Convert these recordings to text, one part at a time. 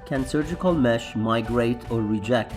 Can surgical mesh migrate or reject?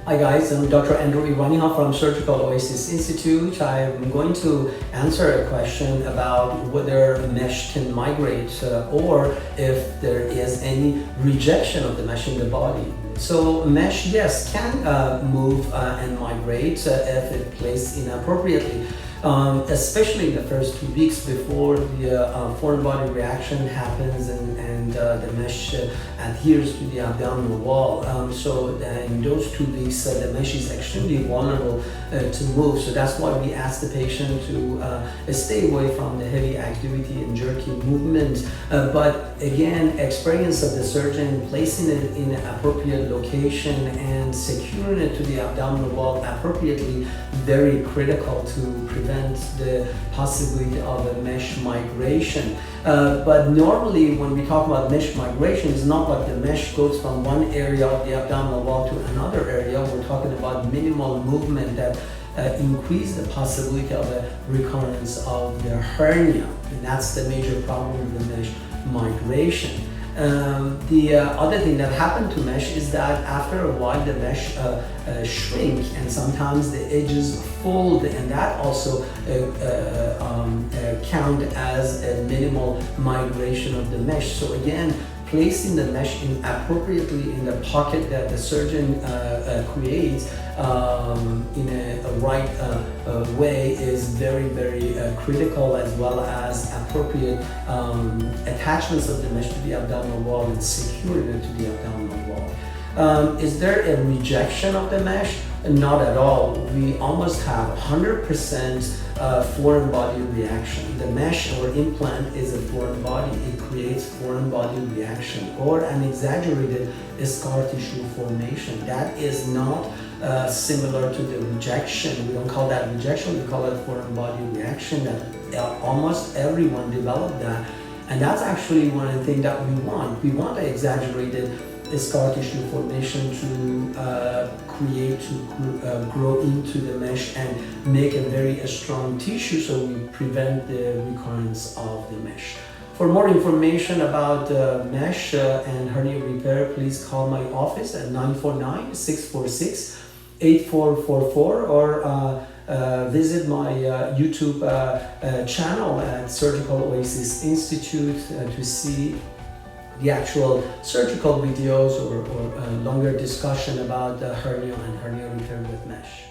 Hi guys, I'm Dr. Iraniha from Surgical Oasis Institute. I'm going to answer a question about whether mesh can migrate or if there is any rejection of the mesh in the body. So mesh, yes, can move and migrate if it placed inappropriately. Especially in the first 2 weeks before the foreign body reaction happens and the mesh adheres to the abdominal wall. So in those 2 weeks, the mesh is extremely vulnerable to move. So that's why we ask the patient to stay away from the heavy activity and jerky movement. But again, experience of the surgeon placing it in an appropriate location and securing it to the abdominal wall appropriately, very critical to prevent the possibility of a mesh migration. But normally when we talk about mesh migration, it's not like the mesh goes from one area of the abdominal wall to another area. We're talking about minimal movement that increase the possibility of a recurrence of the hernia. And that's the major problem with the mesh migration. The other thing that happened to mesh is that after a while the mesh shrink and sometimes the edges fold, and that also count as a minimal migration of the mesh. So again, placing the mesh appropriately in the pocket that the surgeon creates in a right way is very, very critical, as well as appropriate attachments of the mesh to the abdominal wall and securing it to the abdominal wall. Is there a rejection of the mesh? Not at all. We almost have 100% foreign body reaction. The mesh or implant is a foreign body. It creates foreign body reaction or an exaggerated scar tissue formation. That is not similar to the rejection. We don't call that rejection, we call it foreign body reaction. That almost everyone developed that. And that's actually one of the things that we want. We want an exaggerated scar tissue formation to grow into the mesh and make a very strong tissue, so we prevent the recurrence of the mesh. For more information about mesh and hernia repair, please call my office at 949-646-8444 or visit my YouTube channel at Surgical Oasis Institute to see the actual surgical videos or longer discussion about the hernia and hernia repair with mesh.